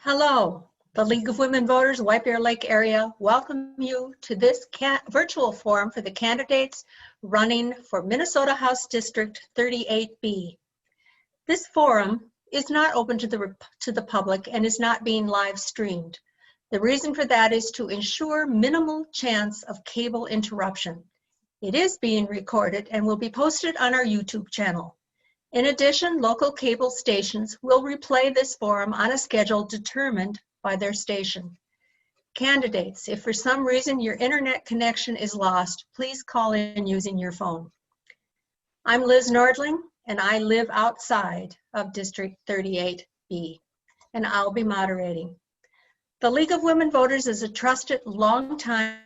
Hello, the League of Women Voters, White Bear Lake area welcome you to this virtual forum for the candidates running for Minnesota House District 38B. This forum is not open to the public and is not being live streamed. The reason for that is to ensure minimal chance of cable interruption. It is being recorded and will be posted on our YouTube channel. In addition, local cable stations will replay this forum on a schedule determined by their station. Candidates, if for some reason your internet connection is lost, please call in using your phone. I'm Liz Nordling, and I live outside of District 38B, and I'll be moderating. The League of Women Voters is a trusted, long-time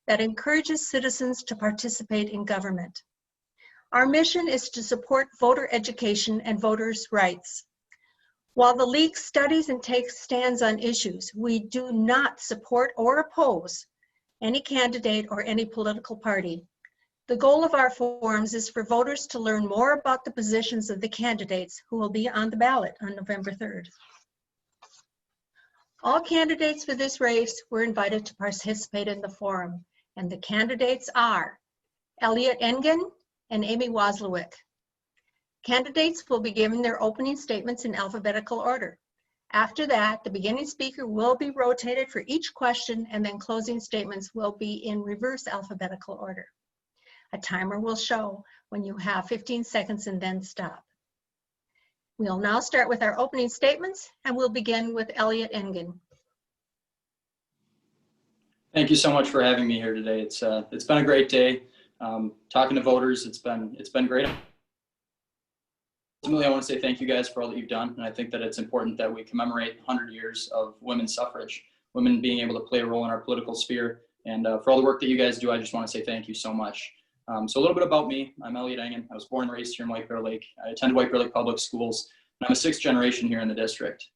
that encourages citizens to participate in government. Our mission is to support voter education and voters' rights. While the League studies and takes stands on issues, we do not support or oppose any candidate or any political party. The goal of our forums is for voters to learn more about the positions of the candidates who will be on the ballot on November 3rd. All candidates for this race were invited to participate in the forum, and the candidates are Elliott Engen and Amy Wazlawik. Candidates will be given their opening statements in alphabetical order. After that, the beginning speaker will be rotated for each question, and then closing statements will be in reverse alphabetical order. A timer will show when you have 15 seconds and then stop. We'll now start with our opening statements, and we'll begin with Elliott Engen. Thank you so much for having me here today. It's been a great day. Talking to voters, it's been great. Ultimately, I want to say thank you guys for all that you've done, and I think that it's important that we commemorate 100 years of women's suffrage, women being able to play a role in our political sphere, and for all the work that you guys do, I just want to say thank you so much. So a little bit about me. I'm Elliott Engen. I was born and raised here in White Bear Lake. I attended White Bear Lake Public Schools, and I'm a sixth generation here in the district.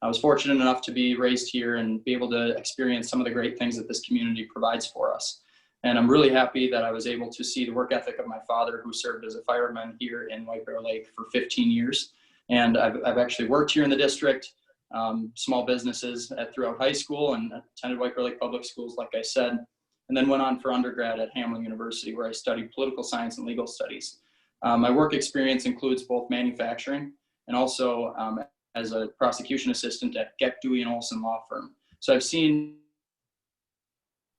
I was fortunate enough to be raised here and be able to experience some of the great things that this community provides for us. And I'm really happy that I was able to see the work ethic of my father, who served as a fireman here in White Bear Lake for 15 years. And I've actually worked here in the district, small businesses throughout high school, and attended White Bear Lake Public Schools, like I said, and then went on for undergrad at Hamline University, where I studied political science and legal studies. My work experience includes both manufacturing and also as a prosecution assistant at Geck, Dewey & Olson law firm. So I've seen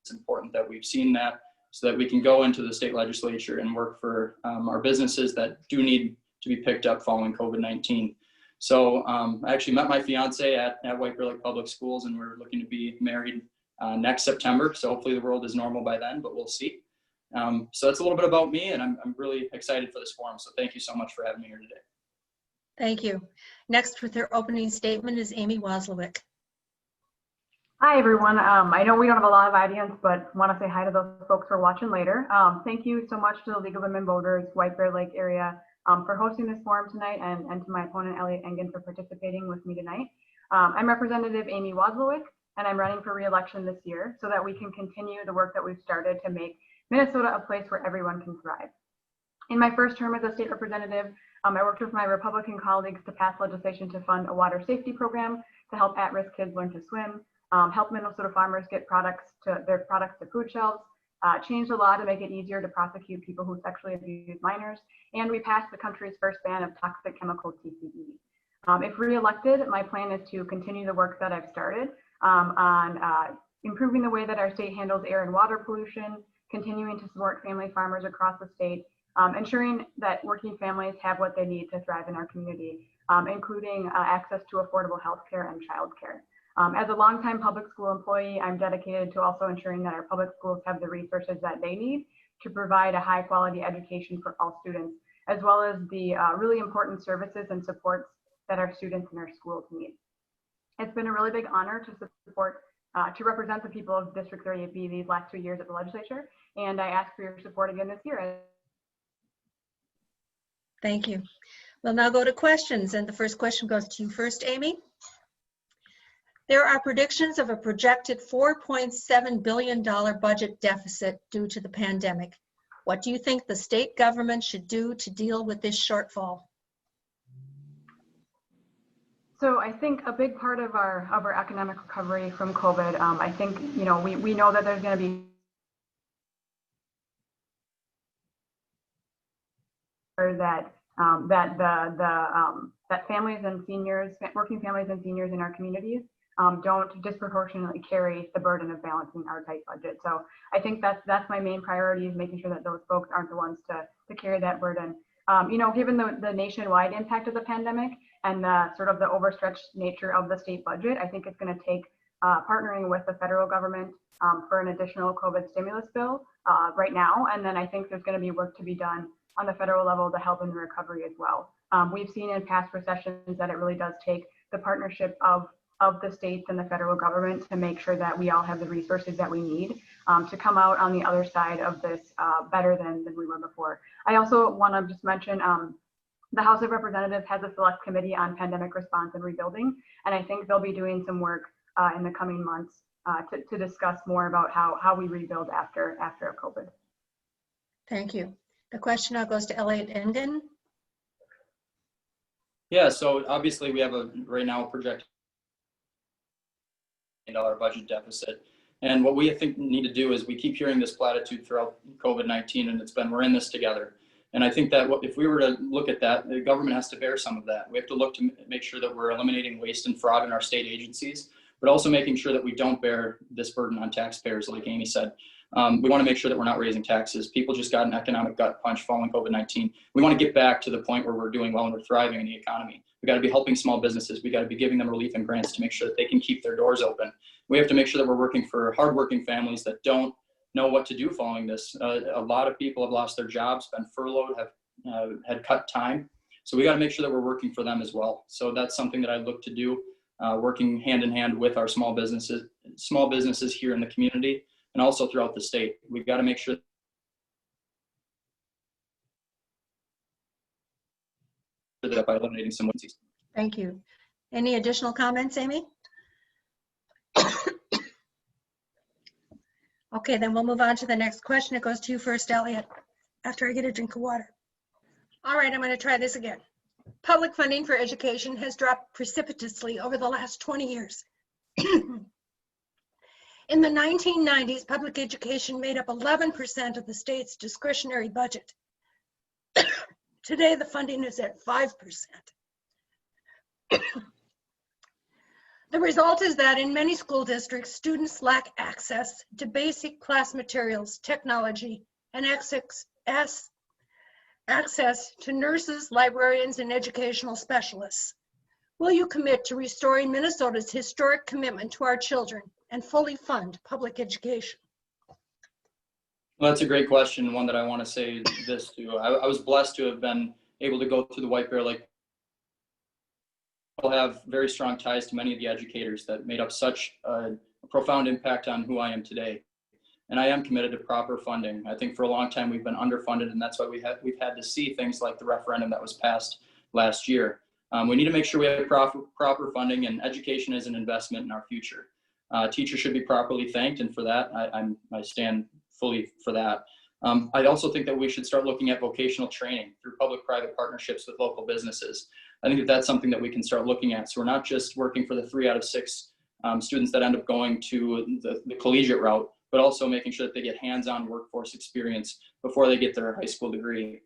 it's important that we've seen that so that we can go into the state legislature and work for our businesses that do need to be picked up following COVID-19. So I actually met my fiance at White Bear Lake Public Schools, and we're looking to be married next September. So hopefully the world is normal by then, but we'll see. So that's a little bit about me, and I'm really excited for this forum. So thank you so much for having me here today. Thank you. Next with her opening statement is Amy Wazlawik. Hi, everyone. I know we don't have a lot of audience, but want to say hi to those folks who are watching later. Thank you so much to the League of Women Voters, White Bear Lake area, for hosting this forum tonight, and to my opponent, Elliott Engen, for participating with me tonight. I'm Representative Amy Wazlawik, and I'm running for re-election this year so that we can continue the work that we've started to make Minnesota a place where everyone can thrive. In my first term as a state representative, I worked with my Republican colleagues to pass legislation to fund a water safety program to help at-risk kids learn to swim, help Minnesota farmers get their products to food shelves, change the law to make it easier to prosecute people who sexually abuse minors, and we passed the country's first ban of toxic chemical TCE. If re-elected, my plan is to continue the work that I've started on improving the way that our state handles air and water pollution, continuing to support family farmers across the state, ensuring that working families have what they need to thrive in our community, including access to affordable health care and childcare. As a longtime public school employee, I'm dedicated to also ensuring that our public schools have the resources that they need to provide a high quality education for all students, as well as the really important services and supports that our students in our schools need. It's been a really big honor to represent the people of District 38B these last 2 years at the legislature, and I ask for your support again this year. Thank you. We'll now go to questions, and the first question goes to you first, Amy. There are predictions of a projected $4.7 billion budget deficit due to the pandemic. What do you think the state government should do to deal with this shortfall? So I think a big part of our economic recovery from COVID, I think, you know, we know that there's going to be that that families and seniors, working families and seniors in our communities don't disproportionately carry the burden of balancing our tight budget. So I think that's my main priority, is making sure that those folks aren't the ones to carry that burden. You know, given the nationwide impact of the pandemic and the sort of the overstretched nature of the state budget, I think it's going to take partnering with the federal government for an additional COVID stimulus bill right now. And then I think there's going to be work to be done on the federal level to help in the recovery as well. We've seen in past recessions that it really does take the partnership of the states and the federal government to make sure that we all have the resources that we need to come out on the other side of this better than we were before. I also want to just mention the House of Representatives has a select committee on pandemic response and rebuilding, and I think they'll be doing some work in the coming months to discuss more about how we rebuild after COVID. Thank you. The question now goes to Elliott Engen. Yeah, so obviously we have right now a projected $1 billion budget deficit. And what we think need to do is, we keep hearing this platitude throughout COVID-19, and we're in this together. And I think that if we were to look at that, the government has to bear some of that. We have to look to make sure that we're eliminating waste and fraud in our state agencies, but also making sure that we don't bear this burden on taxpayers, like Amy said. We want to make sure that we're not raising taxes. People just got an economic gut punch following COVID-19. We want to get back to the point where we're doing well and we're thriving in the economy. We got to be helping small businesses. We got to be giving them relief and grants to make sure that they can keep their doors open. We have to make sure that we're working for hardworking families that don't know what to do following this. A lot of people have lost their jobs, been furloughed, have had cut time. So we got to make sure that we're working for them as well. So that's something that I look to do, working hand in hand with our small businesses here in the community and also throughout the state. We've got to make sure that by eliminating some waste. Thank you. Any additional comments, Amy? Okay, then we'll move on to the next question. It goes to you first, Elliott, after I get a drink of water. All right, I'm going to try this again. Public funding for education has dropped precipitously over the last 20 years. In the 1990s, public education made up 11% of the state's discretionary budget. Today, the funding is at 5%. The result is that in many school districts, students lack access to basic class materials, technology, and access to nurses, librarians, and educational specialists. Will you commit to restoring Minnesota's historic commitment to our children and fully fund public education? Well, that's a great question, and one that I want to say this to. I was blessed to have been able to go through the White Bear Lake. I have very strong ties to many of the educators that made up such a profound impact on who I am today. And I am committed to proper funding. I think for a long time we've been underfunded, and that's why we've had to see things like the referendum that was passed last year. We need to make sure we have proper funding, and education is an investment in our future. Teachers should be properly thanked, and for that, I stand fully for that. I also think that we should start looking at vocational training through public-private partnerships with local businesses. I think that that's something that we can start looking at. So we're not just working for the 3 out of 6 students that end up going to the collegiate route, but also making sure that they get hands-on workforce experience before they get their high school degree.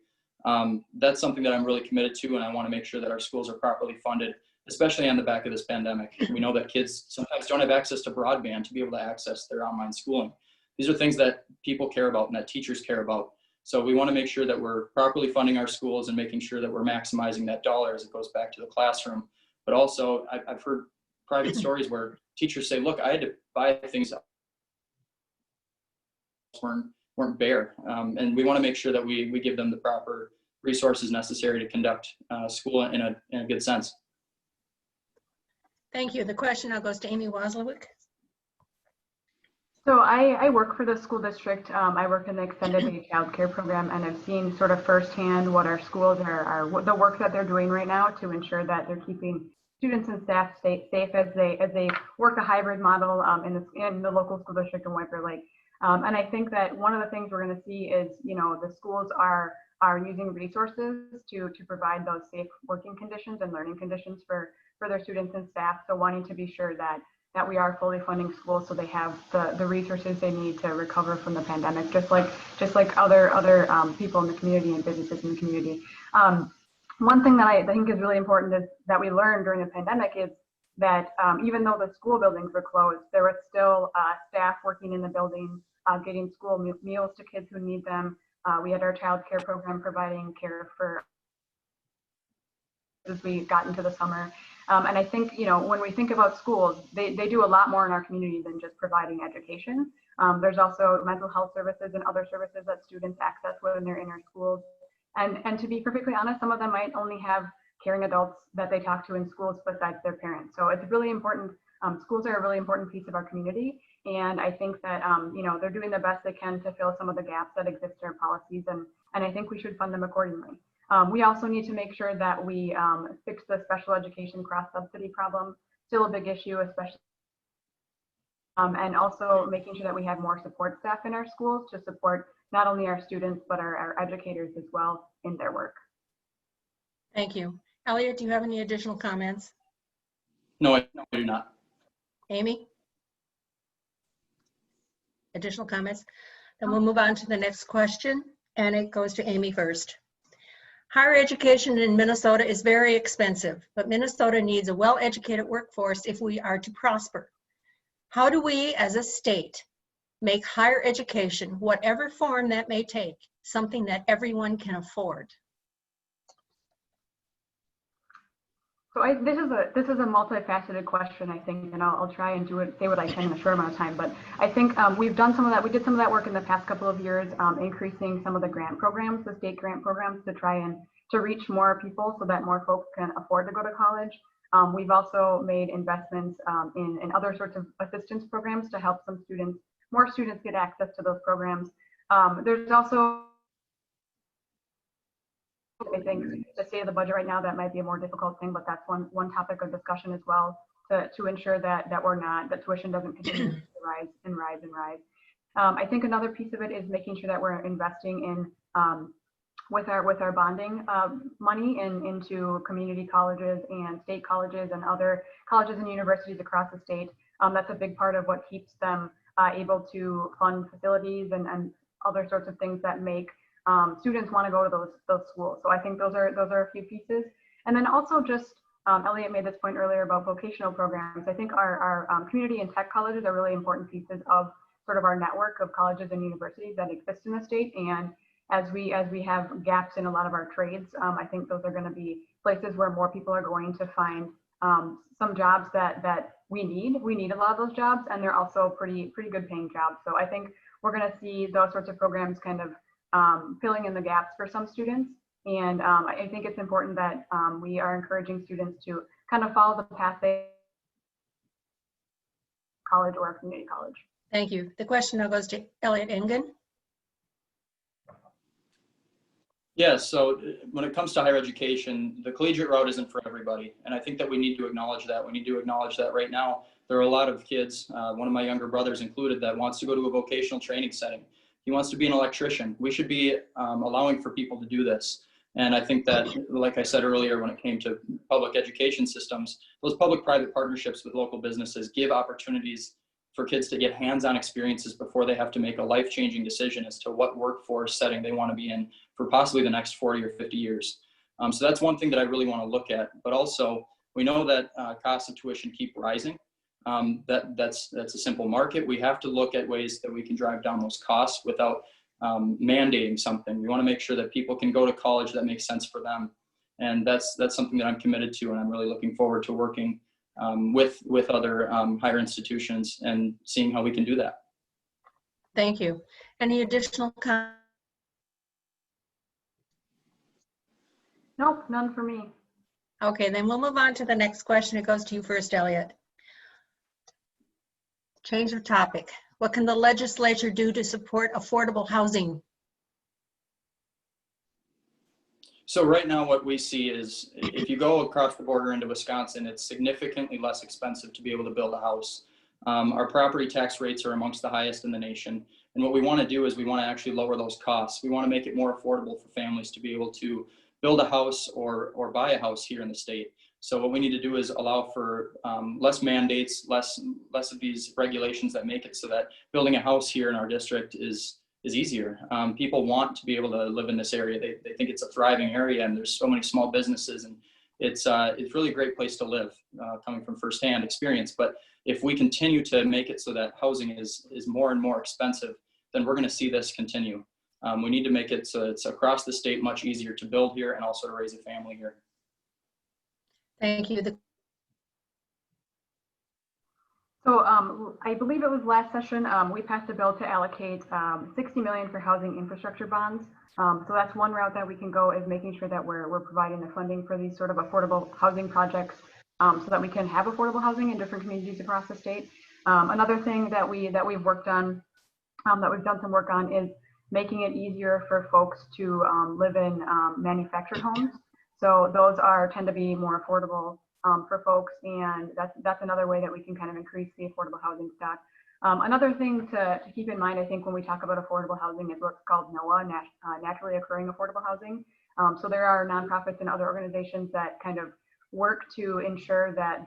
That's something that I'm really committed to, and I want to make sure that our schools are properly funded, especially on the back of this pandemic. We know that kids sometimes don't have access to broadband to be able to access their online schooling. These are things that people care about and that teachers care about. So we want to make sure that we're properly funding our schools and making sure that we're maximizing that dollar as it goes back to the classroom. But also, I've heard private stories where teachers say, look, I had to buy things that weren't bare. And we want to make sure that we give them the proper resources necessary to conduct school in a good sense. Thank you. The question now goes to Amy Wazlawik. So I work for the school district. I work in the extended day child care program, and I've seen sort of firsthand what our schools are the work that they're doing right now to ensure that they're keeping students and staff safe as they work a hybrid model in the local school district in White Bear Lake. And I think that one of the things we're going to see is, the schools are using resources to provide those safe working conditions and learning conditions for their students and staff. So wanting to be sure that we are fully funding schools so they have the resources they need to recover from the pandemic, just like other people in the community and businesses in the community. One thing that I think is really important is that we learned during the pandemic is that even though the school buildings were closed, there was still staff working in the building, getting school meals to kids who need them. We had our child care program providing care for as we got into the summer. And I think, when we think about schools, they do a lot more in our community than just providing education. There's also mental health services and other services that students access when they're in our schools. And to be perfectly honest, some of them might only have caring adults that they talk to in schools besides their parents. So it's really important. Schools are a really important piece of our community. And I think that, they're doing the best they can to fill some of the gaps that exist in our policies. And I think we should fund them accordingly. We also need to make sure that we fix the special education cross-subsidy problem, still a big issue, especially, and also making sure that we have more support staff in our schools to support not only our students, but our educators as well in their work. Thank you. Elliott, do you have any additional comments? No, I do not. Amy? Additional comments? Then we'll move on to the next question, and it goes to Amy first. Higher education in Minnesota is very expensive, but Minnesota needs a well-educated workforce if we are to prosper. How do we, as a state, make higher education, whatever form that may take, something that everyone can afford? So this is a multifaceted question, I think, and I'll try and say what I can in a short amount of time. But I think we've done some of that. We did some of that work in the past couple of years, increasing some of the grant programs, the state grant programs, to try and to reach more people so that more folks can afford to go to college. We've also made investments in other sorts of assistance programs to help more students get access to those programs. There's also, I think, the state of the budget right now, that might be a more difficult thing, but that's one topic of discussion as well, to ensure that tuition doesn't continue to rise and rise and rise. I think another piece of it is making sure that we're investing in with our bonding money into community colleges and state colleges and other colleges and universities across the state. That's a big part of what keeps them able to fund facilities and other sorts of things that make students want to go to those schools. So I think those are a few pieces. And then also just, Elliott made this point earlier about vocational programs. I think our community and tech colleges are really important pieces of sort of our network of colleges and universities that exist in the state. And as we have gaps in a lot of our trades, I think those are going to be places where more people are going to find some jobs that we need. We need a lot of those jobs, and they're also pretty good paying jobs. So I think we're going to see those sorts of programs kind of filling in the gaps for some students. And I think it's important that we are encouraging students to kind of follow the path they college or a community college. Thank you. The question now goes to Elliott Engen. Yeah, so when it comes to higher education, the collegiate route isn't for everybody. And I think that we need to acknowledge that. We need to acknowledge that right now, there are a lot of kids, one of my younger brothers included, that wants to go to a vocational training setting. He wants to be an electrician. We should be allowing for people to do this. And I think that, like I said earlier, when it came to public education systems, those public-private partnerships with local businesses give opportunities for kids to get hands-on experiences before they have to make a life-changing decision as to what workforce setting they want to be in for possibly the next 40 or 50 years. So that's one thing that I really want to look at. But also, we know that costs of tuition keep rising. That's a simple market. We have to look at ways that we can drive down those costs without mandating something. We want to make sure that people can go to college that makes sense for them. And that's something that I'm committed to, and I'm really looking forward to working with other higher institutions and seeing how we can do that. Thank you. Any additional comments? Nope, none for me. Okay, then we'll move on to the next question. It goes to you first, Elliott. Change of topic. What can the legislature do to support affordable housing? So right now what we see is if you go across the border into Wisconsin, it's significantly less expensive to be able to build a house. Our property tax rates are amongst the highest in the nation. And what we want to do is we want to actually lower those costs. We want to make it more affordable for families to be able to build a house or buy a house here in the state. So what we need to do is allow for less mandates, less of these regulations that make it so that building a house here in our district is easier. People want to be able to live in this area. They think it's a thriving area, and there's so many small businesses, and it's really a great place to live, coming from firsthand experience. But if we continue to make it so that housing is more and more expensive, then we're going to see this continue. We need to make it so it's across the state much easier to build here and also to raise a family here. Thank you. So I believe it was last session, we passed a bill to allocate $60 million for housing infrastructure bonds. So that's one route that we can go, is making sure that we're providing the funding for these sort of affordable housing projects, so that we can have affordable housing in different communities across the state. Another thing that we've worked on, that we've done some work on, is making it easier for folks to live in manufactured homes. So those tend to be more affordable for folks, and that's another way that we can kind of increase the affordable housing stock. Another thing to keep in mind, I think, when we talk about affordable housing, is what's called NOAA, naturally occurring affordable housing. So there are nonprofits and other organizations that kind of work to ensure that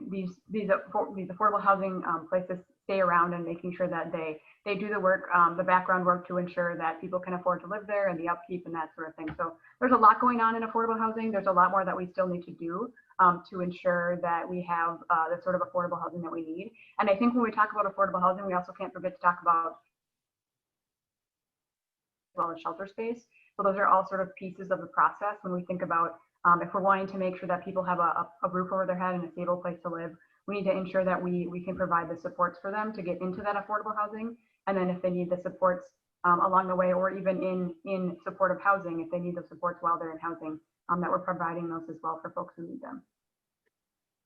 these affordable housing places stay around, and making sure that they do the work, the background work, to ensure that people can afford to live there, and the upkeep and that sort of thing. So there's a lot going on in affordable housing. There's a lot more that we still need to do to ensure that we have the sort of affordable housing that we need. And I think when we talk about affordable housing, we also can't forget to talk about shelter space. So those are all sort of pieces of the process when we think about if we're wanting to make sure that people have a roof over their head and a stable place to live, we need to ensure that we can provide the supports for them to get into that affordable housing. And then if they need the supports along the way, or even in supportive housing, if they need the supports while they're in housing, that we're providing those as well for folks who need them.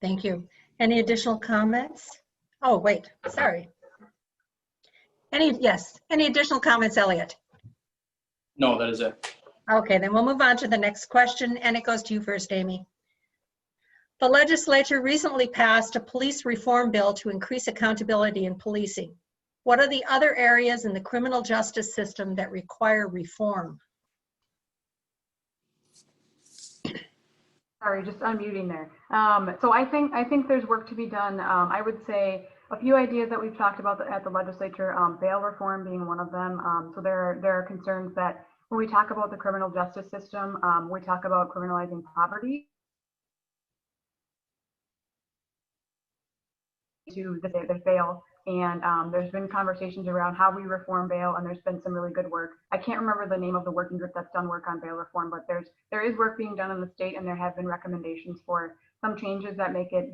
Thank you. Any additional comments? Oh, wait, sorry. Any additional comments, Elliott? No, that is it. Okay, then we'll move on to the next question, and it goes to you first, Amy. The legislature recently passed a police reform bill to increase accountability in policing. What are the other areas in the criminal justice system that require reform? Sorry, just unmuting there. So I think there's work to be done. I would say a few ideas that we've talked about at the legislature, bail reform being one of them. So there are concerns that when we talk about the criminal justice system, we talk about criminalizing poverty to the bail. And there's been conversations around how we reform bail, and there's been some really good work. I can't remember the name of the working group that's done work on bail reform, but there is work being done in the state, and there have been recommendations for some changes that make it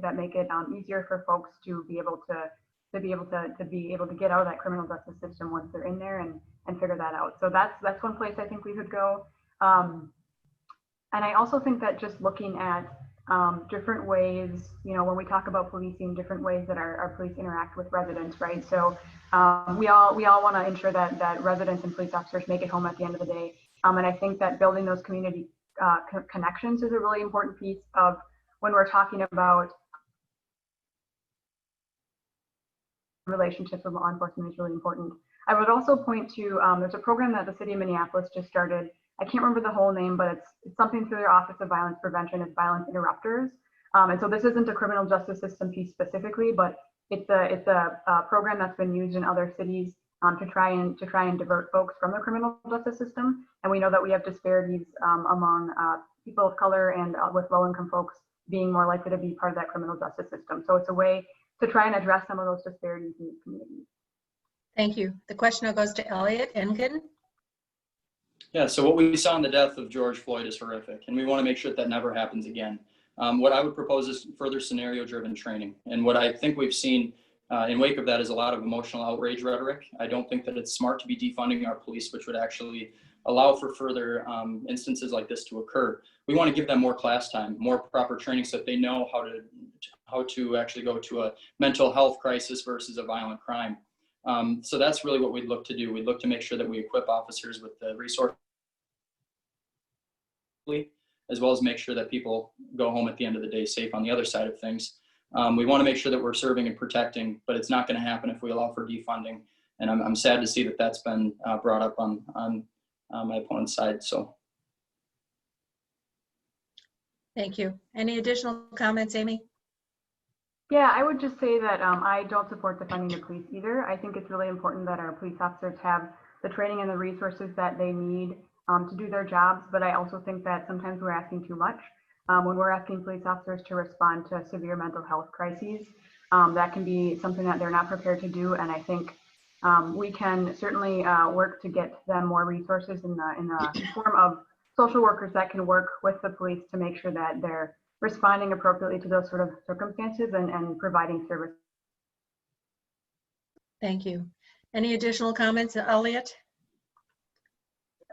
easier for folks to be able to get out of that criminal justice system once they're in there and figure that out. So that's one place I think we could go. And I also think that just looking at different ways, when we talk about policing, different ways that our police interact with residents, right? So we all want to ensure that residents and police officers make it home at the end of the day. And I think that building those community connections is a really important piece of when we're talking about relationships with law enforcement is really important. I would also point to, there's a program that the city of Minneapolis just started. I can't remember the whole name, but it's something through their Office of Violence Prevention. It's Violence Interrupters. And so this isn't a criminal justice system piece specifically, but it's a program that's been used in other cities to try and divert folks from the criminal justice system. And we know that we have disparities among people of color and with low-income folks being more likely to be part of that criminal justice system. So it's a way to try and address some of those disparities in these communities. Thank you. The question now goes to Elliott. Engen? Yeah, so what we saw in the death of George Floyd is horrific, and we want to make sure that never happens again. What I would propose is further scenario-driven training. And what I think we've seen in wake of that is a lot of emotional outrage rhetoric. I don't think that it's smart to be defunding our police, which would actually allow for further instances like this to occur. We want to give them more class time, more proper training, so that they know how to actually go to a mental health crisis versus a violent crime. So that's really what we'd look to do. We'd look to make sure that we equip officers with the resources, as well as make sure that people go home at the end of the day safe on the other side of things. We want to make sure that we're serving and protecting, but it's not going to happen if we allow for defunding. And I'm sad to see that that's been brought up on my opponent's side. So. Thank you. Any additional comments, Amy? Yeah, I would just say that I don't support defunding the police either. I think it's really important that our police officers have the training and the resources that they need to do their jobs, but I also think that sometimes we're asking too much. When we're asking police officers to respond to severe mental health crises, that can be something that they're not prepared to do, and I think we can certainly work to get them more resources in the form of social workers that can work with the police to make sure that they're responding appropriately to those sort of circumstances and providing service. Thank you. Any additional comments, Elliott?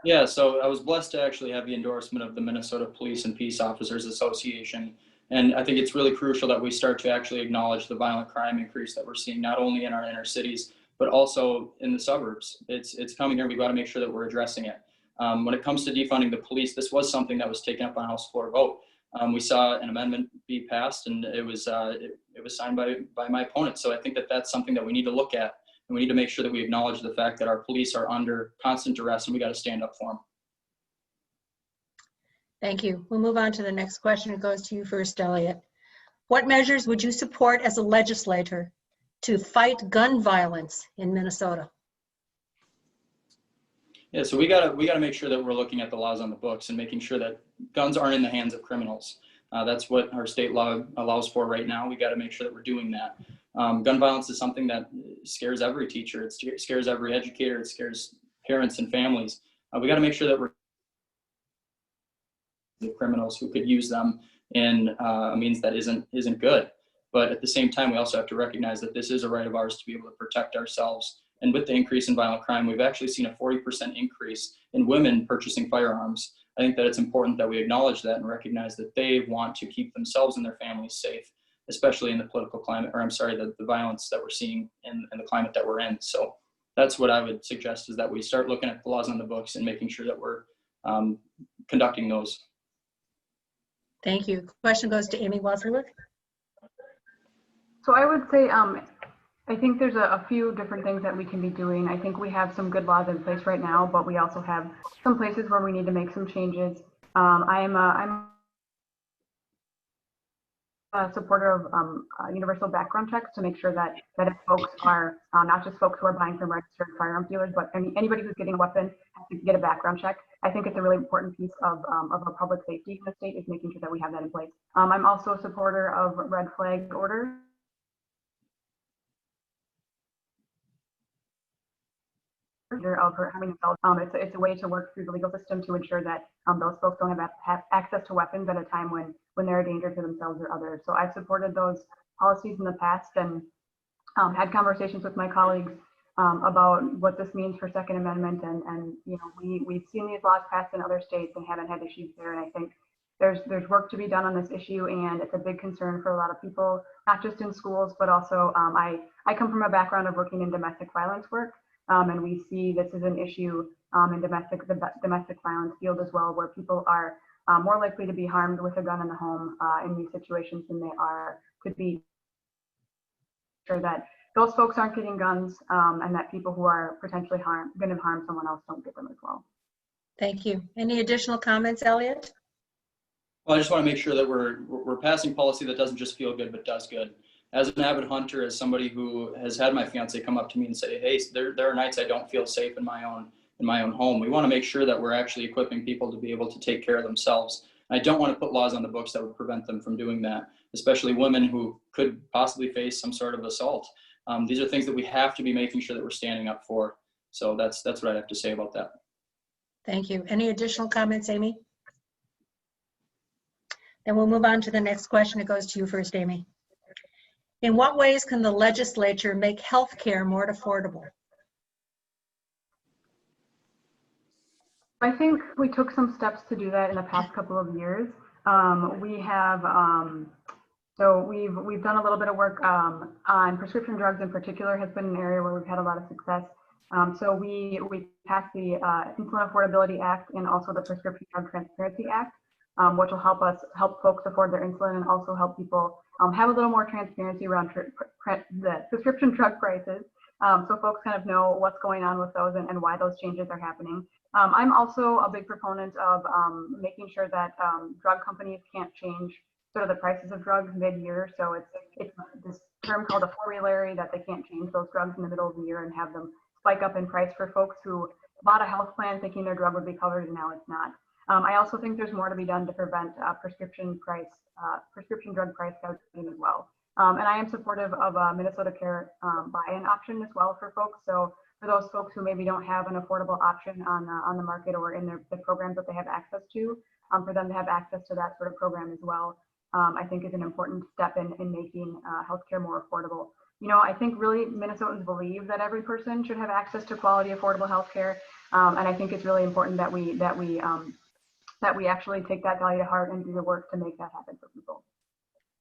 Yeah, so I was blessed to actually have the endorsement of the Minnesota Police and Peace Officers Association. And I think it's really crucial that we start to actually acknowledge the violent crime increase that we're seeing, not only in our inner cities, but also in the suburbs. It's coming here. We've got to make sure that we're addressing it. When it comes to defunding the police, this was something that was taken up on House floor vote. We saw an amendment be passed, and it was signed by my opponent. So I think that that's something that we need to look at, and we need to make sure that we acknowledge the fact that our police are under constant duress, and we got to stand up for them. Thank you. We'll move on to the next question. It goes to you first, Elliott. What measures would you support as a legislator to fight gun violence in Minnesota? Yeah, so we gotta make sure that we're looking at the laws on the books and making sure that guns aren't in the hands of criminals. That's what our state law allows for right now. We got to make sure that we're doing that. Gun violence is something that scares every teacher. It scares every educator. It scares parents and families. We got to make sure that we're the criminals who could use them in a means that isn't good. But at the same time, we also have to recognize that this is a right of ours to be able to protect ourselves. And with the increase in violent crime, we've actually seen a 40% increase in women purchasing firearms. I think that it's important that we acknowledge that and recognize that they want to keep themselves and their families safe, especially in the political climate, or I'm sorry, the violence that we're seeing in the climate that we're in. So that's what I would suggest, is that we start looking at the laws on the books and making sure that we're conducting those. Thank you. Question goes to Amy Wazlawik. So I would say, I think there's a few different things that we can be doing. I think we have some good laws in place right now, but we also have some places where we need to make some changes. I'm a supporter of universal background checks to make sure that if folks are, not just folks who are buying from registered firearm dealers, but anybody who's getting a weapon has to get a background check. I think it's a really important piece of our public safety in the state, is making sure that we have that in place. I'm also a supporter of red flag orders. Of her having themselves, it's a way to work through the legal system to ensure that those folks don't have access to weapons at a time when they're a danger to themselves or others. So I've supported those policies in the past and had conversations with my colleagues about what this means for Second Amendment, and you know, we've seen these laws passed in other states and haven't had issues there. And I think there's work to be done on this issue, and it's a big concern for a lot of people, not just in schools, but also I come from a background of working in domestic violence work. And we see this as an issue in the domestic violence field as well, where people are more likely to be harmed with a gun in the home in these situations than they are to be sure that those folks aren't getting guns, and that people who are potentially going to harm someone else don't get them as well. Thank you. Any additional comments, Elliott? Well, I just want to make sure that we're passing policy that doesn't just feel good, but does good. As an avid hunter, as somebody who has had my fiance come up to me and say, hey, there are nights I don't feel safe in my own home. We want to make sure that we're actually equipping people to be able to take care of themselves. I don't want to put laws on the books that would prevent them from doing that, especially women who could possibly face some sort of assault. These are things that we have to be making sure that we're standing up for. So that's what I have to say about that. Thank you. Any additional comments, Amy? Then we'll move on to the next question. It goes to you first, Amy. In what ways can the legislature make health care more affordable? I think we took some steps to do that in the past couple of years. We have, so we've done a little bit of work on prescription drugs in particular, has been an area where we've had a lot of success. So we passed the Insulin Affordability Act and also the Prescription Drug Transparency Act, which will help folks afford their insulin and also help people have a little more transparency around the prescription drug prices, so folks kind of know what's going on with those and why those changes are happening. I'm also a big proponent of making sure that drug companies can't change sort of the prices of drugs mid-year. So it's this term called a formulary, that they can't change those drugs in the middle of the year and have them spike up in price for folks who bought a health plan thinking their drug would be covered and now it's not. I also think there's more to be done to prevent prescription drug price gouging as well. And I am supportive of a Minnesota Care buy-in option as well for folks. So for those folks who maybe don't have an affordable option on the market or in the programs that they have access to, for them to have access to that sort of program as well, I think is an important step in making healthcare more affordable. You know, I think really Minnesotans believe that every person should have access to quality, affordable healthcare, and I think it's really important that we actually take that value to heart and do the work to make that happen for people.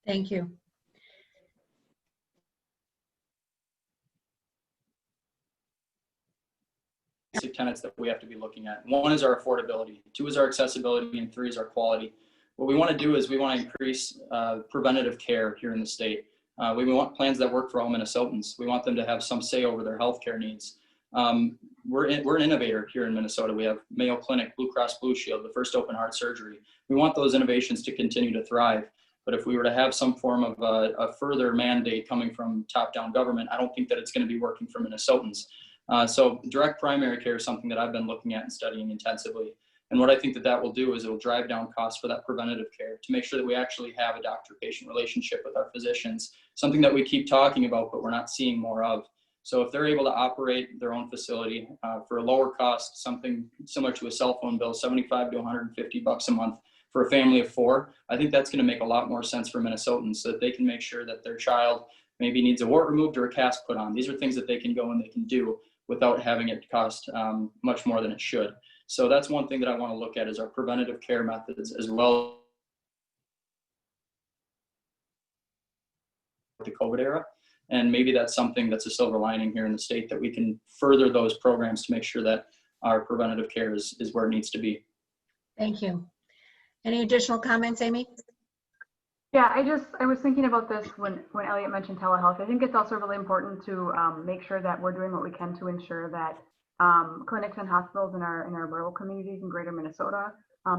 Thank you. Basic tenets that we have to be looking at. One is our affordability, two is our accessibility, and three is our quality. What we want to do is we want to increase preventative care here in the state. We want plans that work for all Minnesotans. We want them to have some say over their healthcare needs. We're an innovator here in Minnesota. We have Mayo Clinic, Blue Cross Blue Shield, the first open heart surgery. We want those innovations to continue to thrive. But if we were to have some form of a further mandate coming from top-down government, I don't think that it's going to be working for Minnesotans. So direct primary care is something that I've been looking at and studying intensively. And what I think that will do is it will drive down costs for that preventative care to make sure that we actually have a doctor-patient relationship with our physicians, something that we keep talking about, but we're not seeing more of. So if they're able to operate their own facility for a lower cost, something similar to a cell phone bill, $75 to $150 a month for a family of four, I think that's going to make a lot more sense for Minnesotans, so that they can make sure that their child maybe needs a wart removed or a cast put on. These are things that they can go and they can do without having it cost much more than it should. So that's one thing that I want to look at, is our preventative care methods as well as the COVID era. And maybe that's something that's a silver lining here in the state, that we can further those programs to make sure that our preventative care is where it needs to be. Thank you. Any additional comments, Amy? Yeah, I was thinking about this when Elliott mentioned telehealth. I think it's also really important to make sure that we're doing what we can to ensure that clinics and hospitals in our rural communities in greater Minnesota,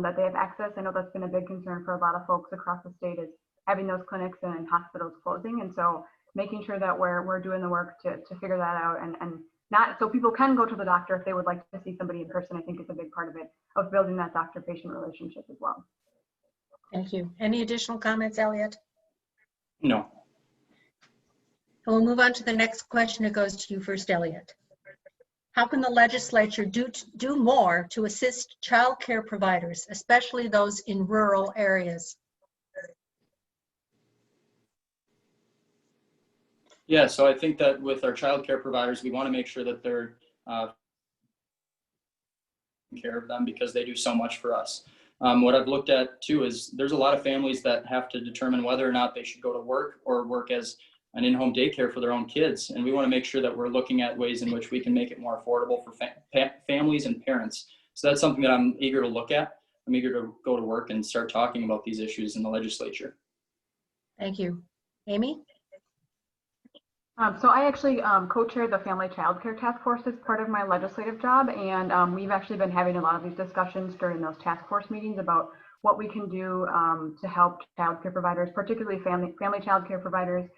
that they have access. I know that's been a big concern for a lot of folks across the state, is having those clinics and hospitals closing. And so making sure that we're doing the work to figure that out, and not so people can go to the doctor if they would like to see somebody in person, I think is a big part of it, of building that doctor-patient relationship as well. Thank you. Any additional comments, Elliott? No. We'll move on to the next question. It goes to you first, Elliott. How can the legislature do more to assist child care providers, especially those in rural areas? Yeah, so I think that with our child care providers, we want to make sure that they're taking care of them, because they do so much for us. What I've looked at too is there's a lot of families that have to determine whether or not they should go to work or work as an in-home daycare for their own kids. And we want to make sure that we're looking at ways in which we can make it more affordable for families and parents. So that's something that I'm eager to look at. I'm eager to go to work and start talking about these issues in the legislature. Thank you. Amy? So I actually co-chair the Family Child Care Task Force as part of my legislative job, and we've actually been having a lot of these discussions during those task force meetings about what we can do to help child care providers, particularly family child care providers,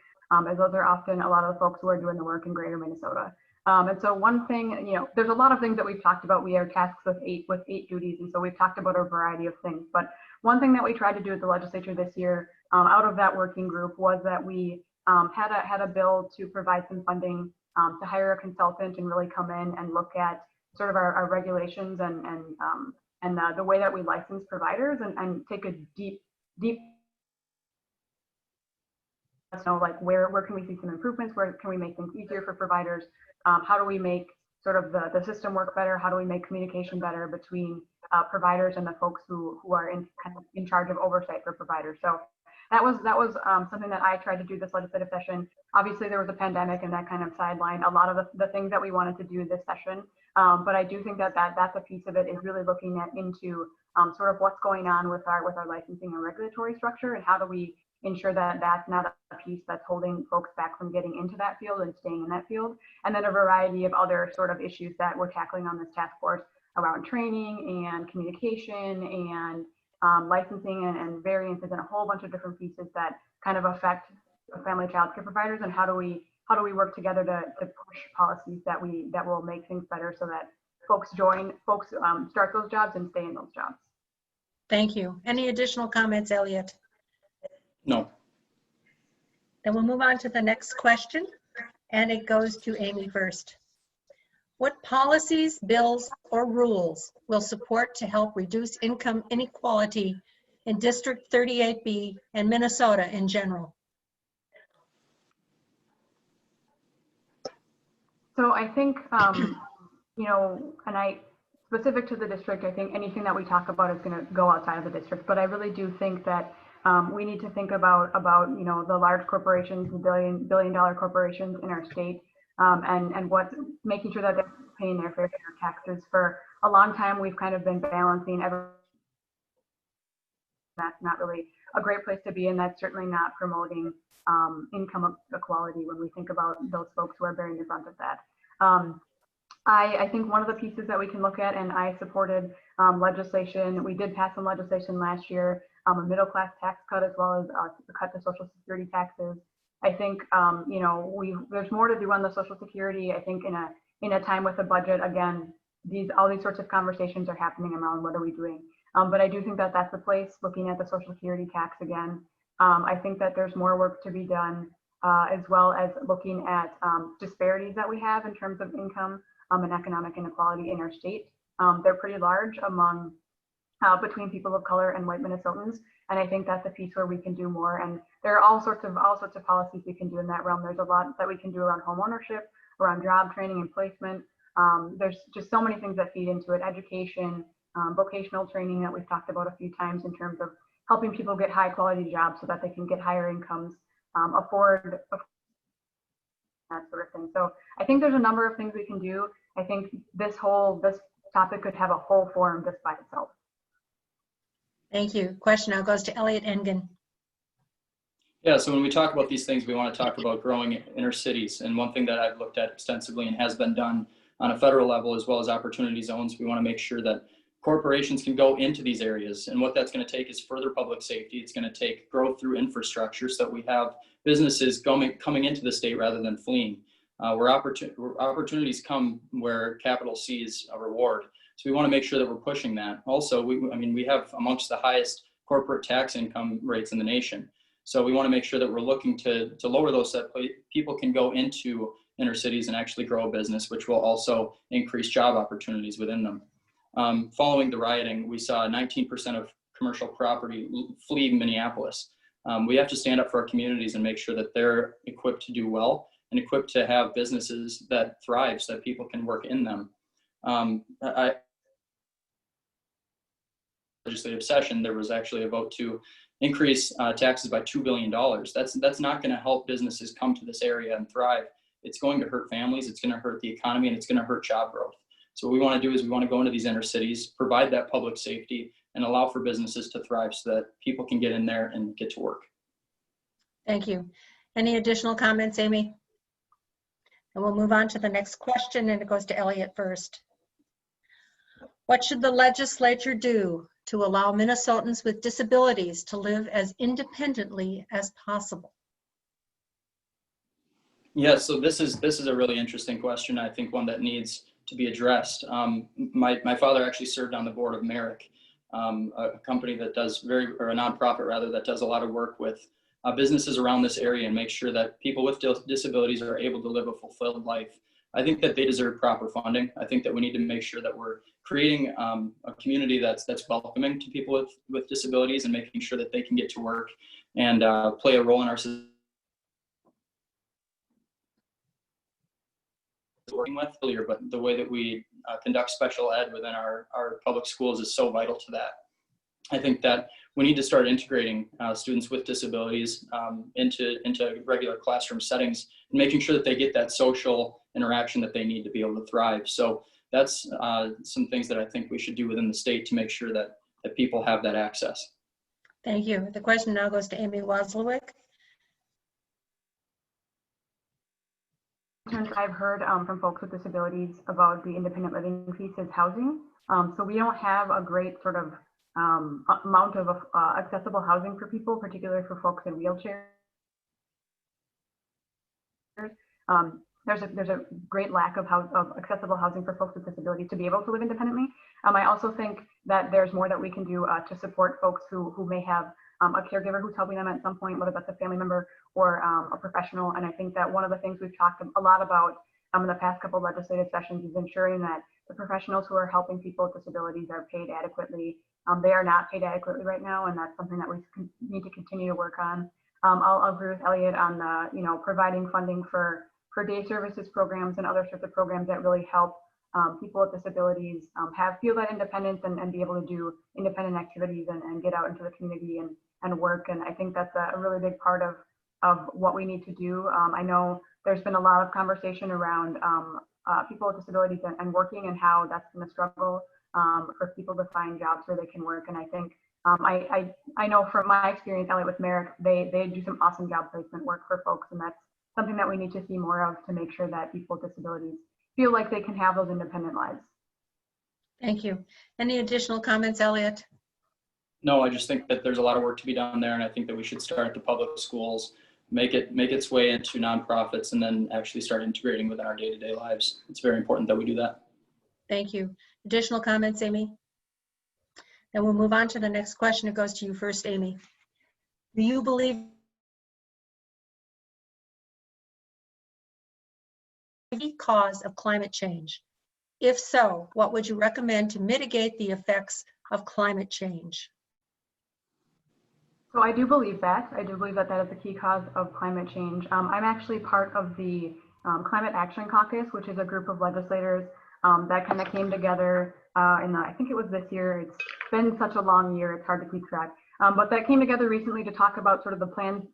as those are often a lot of the folks who are doing the work in greater Minnesota. And so one thing, you know, there's a lot of things that we've talked about. We are tasked with eight duties, and so we've talked about a variety of things. But one thing that we tried to do at the legislature this year, out of that working group, was that we had a bill to provide some funding to hire a consultant and really come in and look at sort of our regulations and the way that we license providers, and take a deep know, like where can we see some improvements, where can we make things easier for providers, how do we make sort of the system work better, how do we make communication better between providers and the folks who are in charge of oversight for providers. So that was something that I tried to do this legislative session. Obviously there was a pandemic and that kind of sidelined a lot of the things that we wanted to do this session. But I do think that that's a piece of it, is really looking into sort of what's going on with our licensing and regulatory structure, and how do we ensure that that's not a piece that's holding folks back from getting into that field and staying in that field. And then a variety of other sort of issues that we're tackling on this task force. around training and communication and licensing and variances and a whole bunch of different pieces that kind of affect family child care providers, and how do we work together to push policies that will make things better so that folks start those jobs and stay in those jobs. Thank you. Any additional comments, Elliott? No. Then we'll move on to the next question, and it goes to Amy first. What policies, bills, or rules will support to help reduce income inequality in District 38B and Minnesota in general? So I think, specific to the district, I think anything that we talk about is going to go outside of the district. But I really do think that we need to think about the large corporations, the billion-dollar corporations in our state, and making sure that they're paying their fair share of taxes. For a long time, we've kind of been balancing everything. That's not really a great place to be, and that's certainly not promoting income equality when we think about those folks who are bearing the brunt of that. I think one of the pieces that we can look at, and I supported legislation, we did pass some legislation last year, a middle class tax cut as well as a cut to Social Security taxes. I think there's more to do on the Social Security. I think in a time with a budget, again, all these sorts of conversations are happening around what are we doing. But I do think that that's the place, looking at the Social Security tax again. I think that there's more work to be done, as well as looking at disparities that we have in terms of income and economic inequality in our state. They're pretty large between people of color and white Minnesotans, and I think that's a piece where we can do more. And there are all sorts of policies we can do in that realm. There's a lot that we can do around home ownership, around job training and placement. There's just so many things that feed into it. Education, vocational training that we've talked about a few times in terms of helping people get high quality jobs so that they can get higher incomes, afford that sort of thing. So I think there's a number of things we can do. I think this topic could have a whole forum just by itself. Thank you. Question now goes to Elliott Engen. Yeah, so when we talk about these things, we want to talk about growing inner cities. And one thing that I've looked at extensively and has been done on a federal level as well as opportunity zones, we want to make sure that corporations can go into these areas. And what that's going to take is further public safety. It's going to take growth through infrastructure so that we have businesses coming into the state rather than fleeing. Where opportunities come where capital sees a reward. So we want to make sure that we're pushing that. Also, we have amongst the highest corporate tax income rates in the nation. So we want to make sure that we're looking to lower those so that people can go into inner cities and actually grow a business, which will also increase job opportunities within them. Following the rioting, we saw 19% of commercial property flee Minneapolis. We have to stand up for our communities and make sure that they're equipped to do well and equipped to have businesses that thrive so that people can work in them. Legislative session, there was actually a vote to increase taxes by $2 billion. That's not going to help businesses come to this area and thrive. It's going to hurt families, it's going to hurt the economy, and it's going to hurt job growth. So what we want to do is we want to go into these inner cities, provide that public safety, and allow for businesses to thrive so that people can get in there and get to work. Thank you. Any additional comments, Amy? And we'll move on to the next question, and it goes to Elliott first. What should the legislature do to allow Minnesotans with disabilities to live as independently as possible? Yeah, so this is a really interesting question. I think one that needs to be addressed. My father actually served on the board of Merrick, a company that does or a nonprofit rather, that does a lot of work with businesses around this area and make sure that people with disabilities are able to live a fulfilled life. I think that they deserve proper funding. I think that we need to make sure that we're creating a community that's welcoming to people with disabilities and making sure that they can get to work and play a role in our society. Working with earlier, but the way that we conduct special ed within our public schools is so vital to that. I think that we need to start integrating students with disabilities into regular classroom settings and making sure that they get that social interaction that they need to be able to thrive. So that's some things that I think we should do within the state to make sure that people have that access. Thank you. The question now goes to Amy Wazlawik. I've heard from folks with disabilities about the independent living piece is housing. So we don't have a great sort of amount of accessible housing for people, particularly for folks in wheelchairs. There's a great lack of accessible housing for folks with disabilities to be able to live independently. I also think that there's more that we can do to support folks who may have a caregiver who's helping them at some point, whether that's a family member or a professional. And I think that one of the things we've talked a lot about in the past couple of legislative sessions is ensuring that the professionals who are helping people with disabilities are paid adequately. They are not paid adequately right now, and that's something that we need to continue to work on. I'll agree with Elliott on the, providing funding for day services programs and other sorts of programs that really help people with disabilities feel that independence and be able to do independent activities and get out into the community and work. And I think that's a really big part of what we need to do. I know there's been a lot of conversation around people with disabilities and working and how that's been a struggle for people to find jobs where they can work. And I think I know from my experience, Elliott, with Merrick, they do some awesome job placement work for folks, and that's something that we need to see more of to make sure that people with disabilities feel like they can have those independent lives. Thank you. Any additional comments, Elliott? No, I just think that there's a lot of work to be done there, and I think that we should start at the public schools, make its way into nonprofits, and then actually start integrating within our day-to-day lives. It's very important that we do that. Thank you. Additional comments, Amy? Then we'll move on to the next question. It goes to you first, Amy. Do you believe the cause of climate change? If so, what would you recommend to mitigate the effects of climate change? So I do believe that. I do believe that that is a key cause of climate change. I'm actually part of the Climate Action Caucus, which is a group of legislators that kind of came together I think it was this year. It's been such a long year, it's hard to keep track. But that came together recently to talk about sort of the plans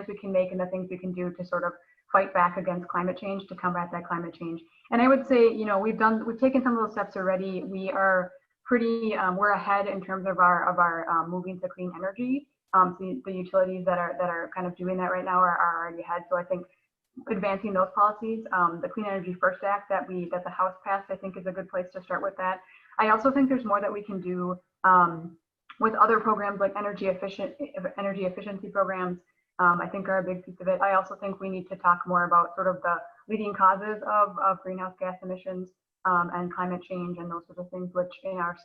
we can make and the things we can do to sort of fight back against climate change, to combat that climate change. And I would say, we've taken some of those steps already. We are we're ahead in terms of our moving to clean energy. The utilities that are kind of doing that right now are already ahead. So I think advancing those policies, the Clean Energy First Act that the House passed, I think is a good place to start with that. I also think there's more that we can do with other programs like energy efficiency programs. I think are a big piece of it. I also think we need to talk more about sort of the leading causes of greenhouse gas emissions and climate change and those sorts of things, which in our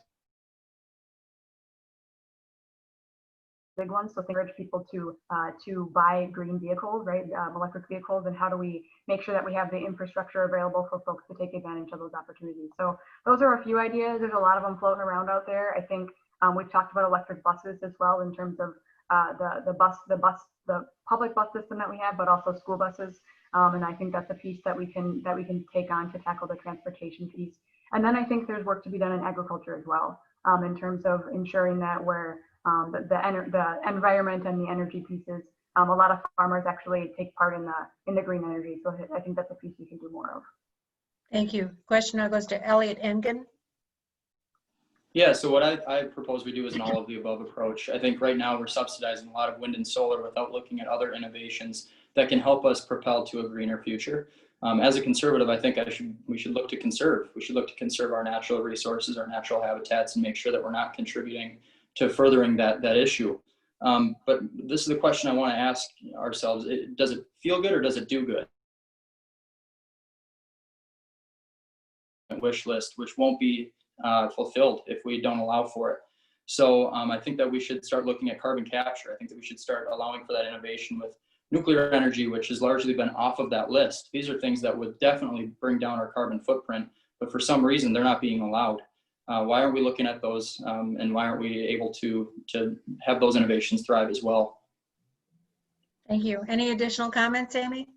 big ones. So encourage people to buy green vehicles, right? Electric vehicles, and how do we make sure that we have the infrastructure available for folks to take advantage of those opportunities? So those are a few ideas. There's a lot of them floating around out there. I think we've talked about electric buses as well in terms of the public bus system that we have, but also school buses. And I think that's a piece that we can take on to tackle the transportation piece. And then I think there's work to be done in agriculture as well, in terms of ensuring that we're the environment and the energy pieces. A lot of farmers actually take part in the green energy. So I think that's a piece we can do more of. Thank you. Question now goes to Elliott Engen. Yeah, so what I propose we do is an all of the above approach. I think right now we're subsidizing a lot of wind and solar without looking at other innovations that can help us propel to a greener future. As a conservative, I think we should look to conserve. We should look to conserve our natural resources, our natural habitats, and make sure that we're not contributing to furthering that issue. But this is the question I want to ask ourselves. Does it feel good or does it do good? Wish list, which won't be fulfilled if we don't allow for it. So I think that we should start looking at carbon capture. I think that we should start allowing for that innovation with nuclear energy, which has largely been off of that list. These are things that would definitely bring down our carbon footprint, but for some reason they're not being allowed. Why aren't we looking at those, and why aren't we able to have those innovations thrive as well? Thank you. Any additional comments, Amy?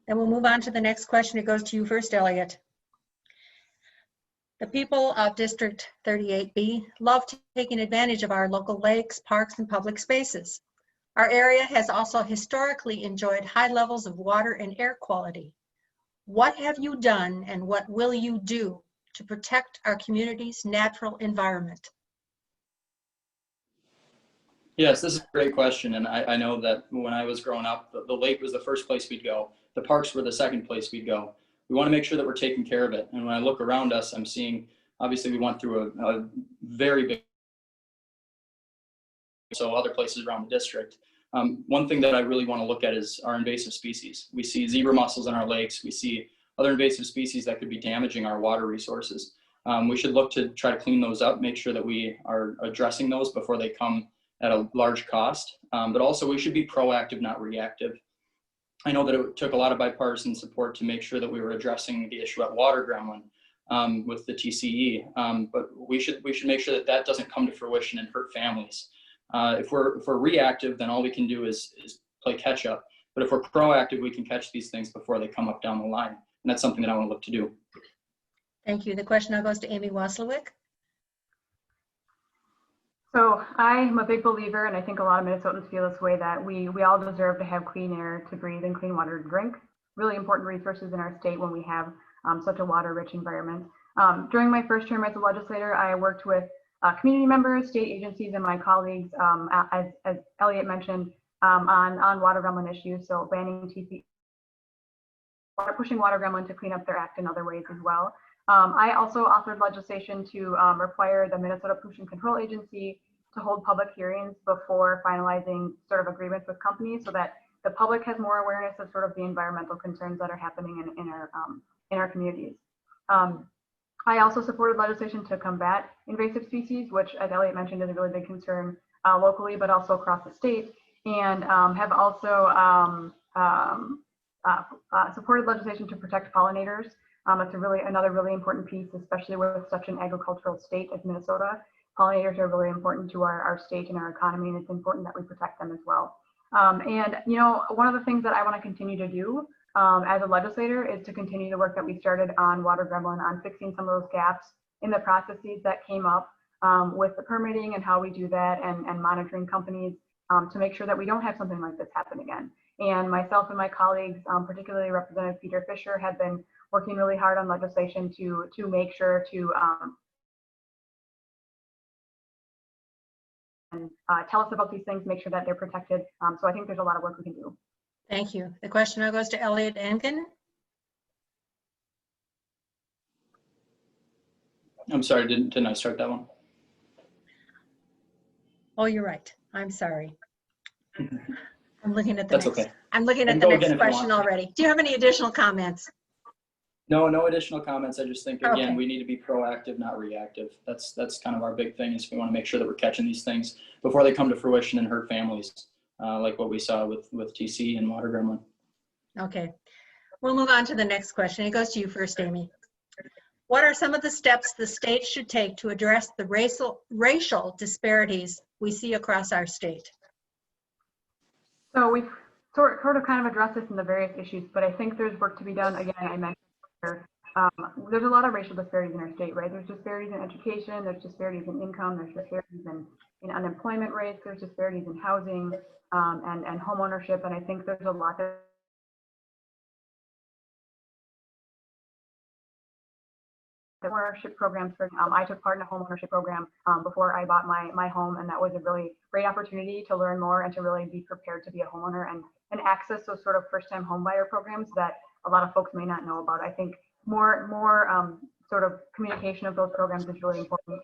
Then we'll move on to the next question. It goes to you first, Elliott. The people of District 38B love taking advantage of our local lakes, parks, and public spaces. Our area has also historically enjoyed high levels of water and air quality. What have you done and what will you do to protect our community's natural environment? Yes, this is a great question. And I know that when I was growing up, the lake was the first place we'd go. the parks were the second place we'd go. We want to make sure that we're taking care of it. And when I look around us, I'm seeing, obviously we went through a very big, so other places around the district. One thing that I really want to look at is our invasive species. We see zebra mussels in our lakes. We see other invasive species that could be damaging our water resources. We should look to try to clean those up, make sure that we are addressing those before they come at a large cost. But also we should be proactive, not reactive. I know that it took a lot of bipartisan support to make sure that we were addressing the issue at Water Gremlin with the TCE. But we should make sure that that doesn't come to fruition and hurt families. If we're reactive, then all we can do is play catch up. But if we're proactive, we can catch these things before they come up down the line. And that's something that I want to look to do. Thank you. The question now goes to Amy Wazlawik. So I'm a big believer, and I think a lot of Minnesotans feel this way, that we all deserve to have clean air to breathe and clean water to drink. Really important resources in our state when we have such a water-rich environment. During my first term as a legislator, I worked with community members, state agencies, and my colleagues, as Elliott mentioned, on water gremlin issues. So banning TCE, pushing Water Gremlin to clean up their act in other ways as well. I also authored legislation to require the Minnesota Pollution Control Agency to hold public hearings before finalizing sort of agreements with companies, so that the public has more awareness of sort of the environmental concerns that are happening in our communities. I also supported legislation to combat invasive species, which, as Elliott mentioned, is a really big concern locally, but also across the state, and have also supported legislation to protect pollinators. It's another really important piece, especially with such an agricultural state as Minnesota. Pollinators are really important to our state and our economy, and it's important that we protect them as well. And you know, one of the things that I want to continue to do as a legislator is to continue the work that we started on Water Gremlin, on fixing some of those gaps in the processes that came up with the permitting and how we do that, and monitoring companies to make sure that we don't have something like this happen again. And myself and my colleagues, particularly Representative Peter Fisher, have been working really hard on legislation to make sure to tell us about these things, make sure that they're protected. So I think there's a lot of work we can do. Thank you. The question now goes to Elliott Engen. I'm sorry, didn't I start that one? Oh, you're right. I'm sorry. I'm looking at the That's next. okay. I'm looking at And the go next again if you question want. already. Do you have any additional comments? No additional comments. I just think, again, Okay. we need to be proactive, not reactive. That's kind of our big thing, is we want to make sure that we're catching these things before they come to fruition and hurt families, like what we saw with TC and Water Gremlin. Okay. We'll move on to the next question. It goes to you first, Amy. What are some of the steps the state should take to address the racial disparities we see across our state? So we've sort of kind of addressed this in the various issues, but I think there's work to be done. Again, I mentioned there's a lot of racial disparities in our state, right? There's disparities in education, there's disparities in income, there's disparities in unemployment rates, there's disparities in housing and home ownership, and I think there's a lot that ownership programs. I took part in a home ownership program before I bought my home, and that was a really great opportunity to learn more and to really be prepared to be a homeowner and access those sort of first-time home buyer programs that a lot of folks may not know about. I think more sort of communication of those programs is really important.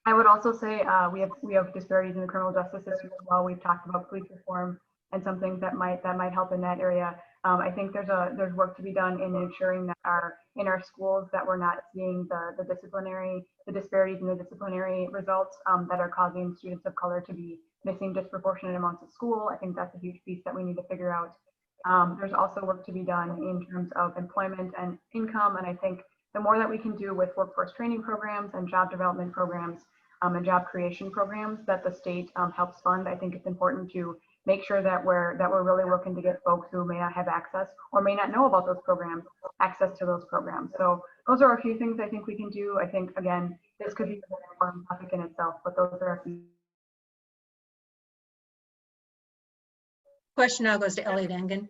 I would also say we have disparities in the criminal justice system as well. We've talked about police reform and some things that might help in that area. I think there's work to be done in ensuring that in our schools that we're not seeing the disparities in the disciplinary results that are causing students of color to be missing disproportionate amounts of school. I think that's a huge piece that we need to figure out. There's also work to be done in terms of employment and income, and I think the more that we can do with workforce training programs and job development programs and job creation programs that the state helps fund, I think it's important to make sure that we're really working to get folks who may not have access or may not know about those programs access to those programs. So those are a few things I think we can do. I think, again, this could be a very important topic in itself, but those are a few. Question now goes to Elliott Engen.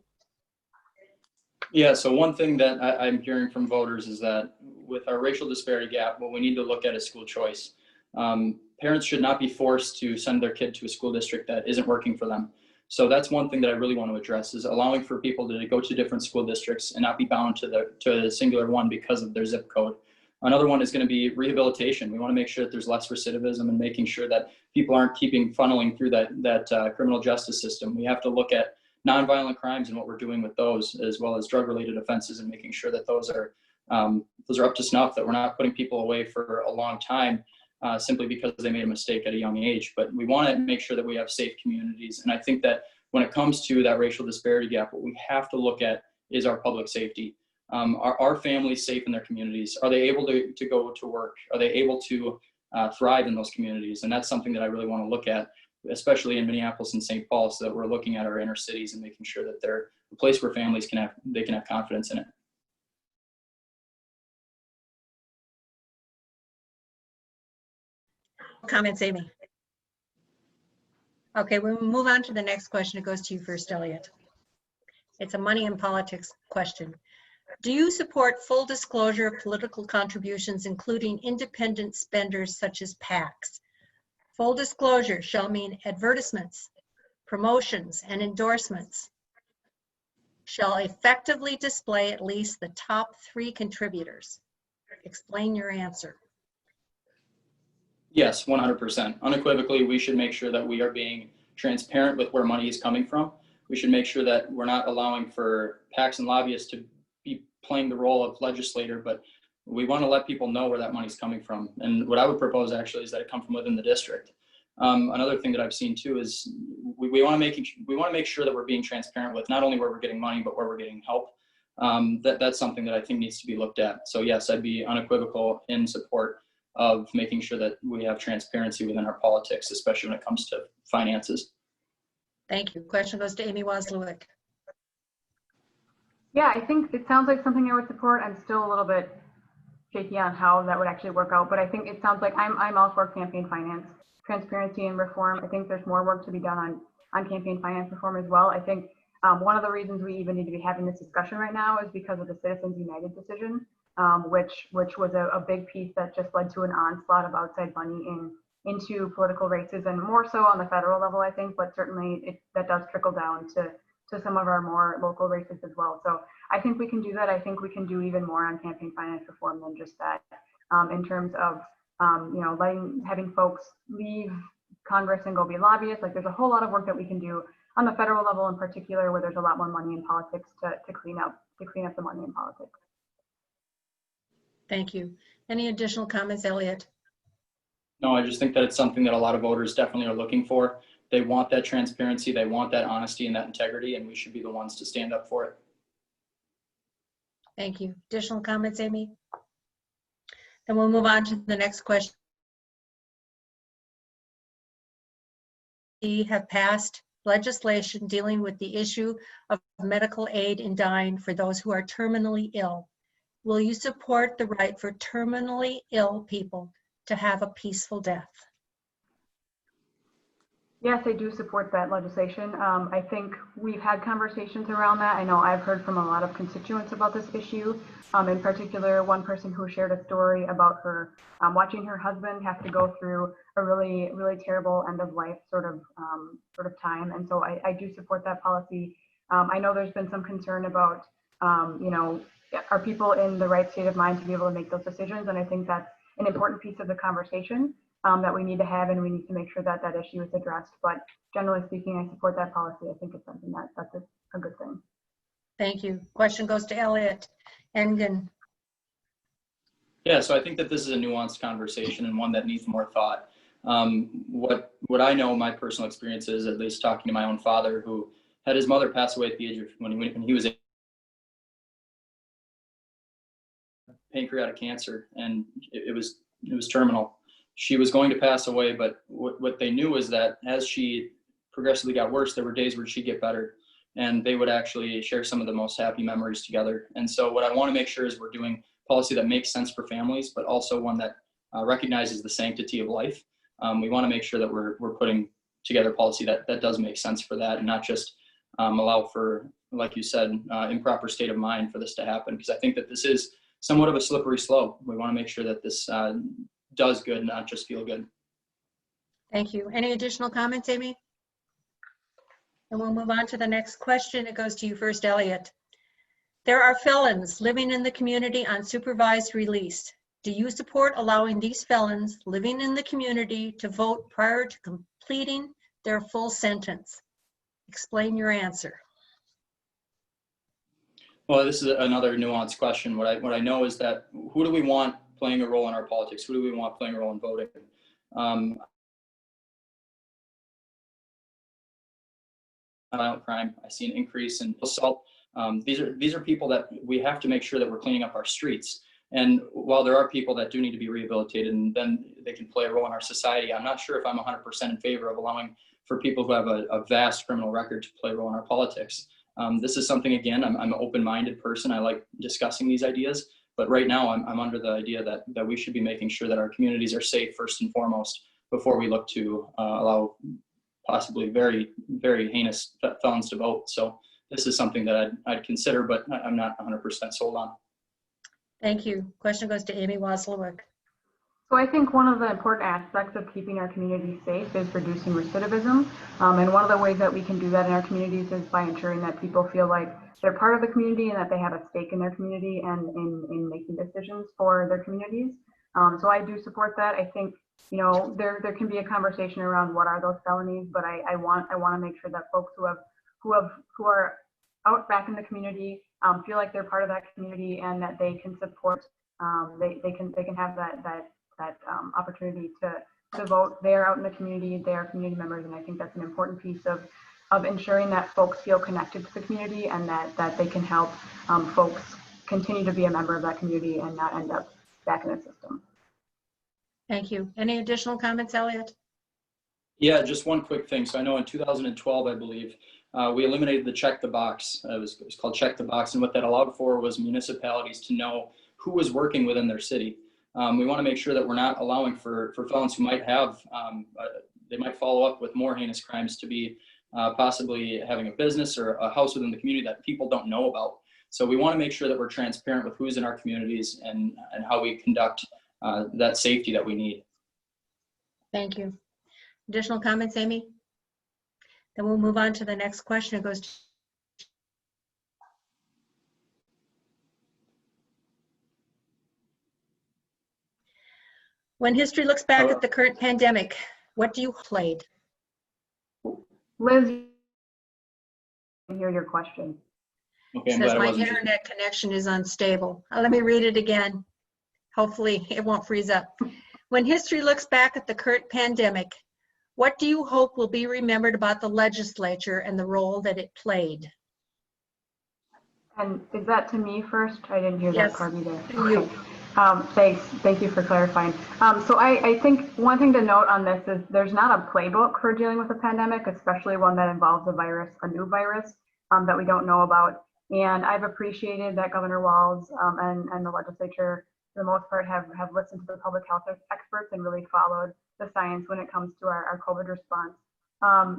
Yeah, so one thing that I'm hearing from voters is that with our racial disparity gap, what we need to look at is school choice. Parents should not be forced to send their kid to a school district that isn't working for them. So that's one thing that I really want to address, is allowing for people to go to different school districts and not be bound to a singular one because of their zip code. Another one is going to be rehabilitation. We want to make sure that there's less recidivism and making sure that people aren't funneling through that criminal justice system. We have to look at nonviolent crimes and what we're doing with those, as well as drug-related offenses, and making sure that those are up to snuff, that we're not putting people away for a long time simply because they made a mistake at a young age. But we want to make sure that we have safe communities. And I think that when it comes to that racial disparity gap, what we have to look at is our public safety. Are our families safe in their communities? Are they able to go to work? Are they able to thrive in those communities? And that's something that I really want to look at, especially in Minneapolis and St. Paul, so that we're looking at our inner cities and making sure that they're a place where families can have confidence in it. Comments, Amy? Okay, we'll move on to the next question. It goes to you first, Elliott. It's a money and politics question. Do you support full disclosure of political contributions, including independent spenders such as PACs? Full disclosure shall mean advertisements, promotions, and endorsements shall effectively display at least the top 3 contributors. Explain your answer. Yes, 100%. Unequivocally, we should make sure that we are being transparent with where money is coming from. We should make sure that we're not allowing for PACs and lobbyists to be playing the role of legislator, but we want to let people know where that money's coming from. And what I would propose actually is that it come from within the district. Another thing that I've seen too is we want to make sure that we're being transparent with not only where we're getting money, but where we're getting help. That's something that I think needs to be looked at. So yes, I'd be unequivocal in support of making sure that we have transparency within our politics, especially when it comes to finances. Thank you. Question goes to Amy Wazlawik. Yeah, I think it sounds like something I would support. I'm still a little bit shaky on how that would actually work out, but I think it sounds like I'm all for campaign finance, transparency, and reform. I think there's more work to be done on campaign finance reform as well. I think one of the reasons we even need to be having this discussion right now is because of the Citizens United decision, which was a big piece that just led to an onslaught of outside money into political races, and more so on the federal level, I think, but certainly that does trickle down to some of our more local races as well. So I think we can do that. I think we can do even more on campaign finance reform than just that, in terms of having folks leave Congress and go be lobbyists. Like, there's a whole lot of work that we can do on the federal level in particular, where there's a lot more money in politics to clean up the money in politics. Thank you. Any additional comments, Elliott? No, I just think that it's something that a lot of voters definitely are looking for. They want that transparency, they want that honesty and that integrity, and we should be the ones to stand up for it. Thank you. Additional comments, Amy? Then we'll move on to the next question. We have passed legislation dealing with the issue of medical aid in dying for those who are terminally ill. Will you support the right for terminally ill people to have a peaceful death? Yes, I do support that legislation. I think we've had conversations around that. I know I've heard from a lot of constituents about this issue. In particular, one person who shared a story about her watching her husband have to go through a really, really terrible end of life sort of time. And so I do support that policy. I know there's been some concern about, are people in the right state of mind to be able to make those decisions? And I think that's an important piece of the conversation that we need to have, and we need to make sure that that issue is addressed. But generally speaking, I support that policy. I think it's something that's a good thing. Thank you. Question goes to Elliott. Engen. Yeah, so I think that this is a nuanced conversation and one that needs more thought. What I know, my personal experience is, at least talking to my own father, who had his mother pass away at the age of when he was pancreatic cancer, and it was terminal. She was going to pass away, but what they knew was that as she progressively got worse, there were days where she'd get better, and they would actually share some of the most happy memories together. And so what I want to make sure is we're doing policy that makes sense for families, but also one that recognizes the sanctity of life. We want to make sure that we're putting together policy that does make sense for that, and not just allow for, like you said, improper state of mind for this to happen, because I think that this is somewhat of a slippery slope. We want to make sure that this does good, not just feel good. Thank you. Any additional comments, Amy? And we'll move on to the next question. It goes to you first, Elliott. There are felons living in the community on supervised release. Do you support allowing these felons living in the community to vote prior to completing their full sentence? Explain your answer. Well, this is another nuanced question. What I know is that who do we want playing a role in our politics? Who do we want playing a role in voting? Violent crime. I see an increase in assault. These are people that we have to make sure that we're cleaning up our streets. And while there are people that do need to be rehabilitated and then they can play a role in our society, I'm not sure if I'm 100% in favor of allowing for people who have a vast criminal record to play a role in our politics. This is something, again, I'm an open-minded person. I like discussing these ideas, but right now I'm under the idea that we should be making sure that our communities are safe first and foremost before we look to allow possibly very, very heinous felons to vote. So this is something that I'd consider, but I'm not 100% sold on. Thank you. Question goes to Amy Wazlawik. So I think one of the important aspects of keeping our community safe is reducing recidivism. And one of the ways that we can do that in our communities is by ensuring that people feel like they're part of the community and that they have a stake in their community and in making decisions for their communities. So I do support that. I think, you know, there can be a conversation around what are those felonies, but I want to make sure that folks who are out back in the community feel like they're part of that community and that they can support, they can have that opportunity to vote. They're out in the community, they are community members, and I think that's an important piece of ensuring that folks feel connected to the community and that they can help folks continue to be a member of that community and not end up back in the system. Thank you. Any additional comments, Elliott? Yeah, just one quick thing. So I know in 2012, I believe, we eliminated the check the box. It was called check the box. And what that allowed for was municipalities to know who was working within their city. We want to make sure that we're not allowing for felons who might have, they might follow up with more heinous crimes to be possibly having a business or a house within the community that people don't know about. So we want to make sure that we're transparent with who's in our communities and how we conduct that safety that we need. Thank you. Additional comments, Amy? Then we'll move on to the next question. It goes to when history looks back at the current pandemic, what do you played? Liz, I hear your question. Okay, It says my internet connection is unstable. Let me read it again. Hopefully it won't freeze up. When history looks back at the current pandemic, what do you hope will be remembered about the legislature and the role that it played? And is that to me first? I didn't hear that part either. Okay. Thanks. Thank you for clarifying. So I think one thing to note on this is there's not a playbook for dealing with a pandemic, especially one that involves a new virus that we don't know about. And I've appreciated that Governor Walz and the legislature, for the most part, have listened to the public health experts and really followed the science when it comes to our COVID response.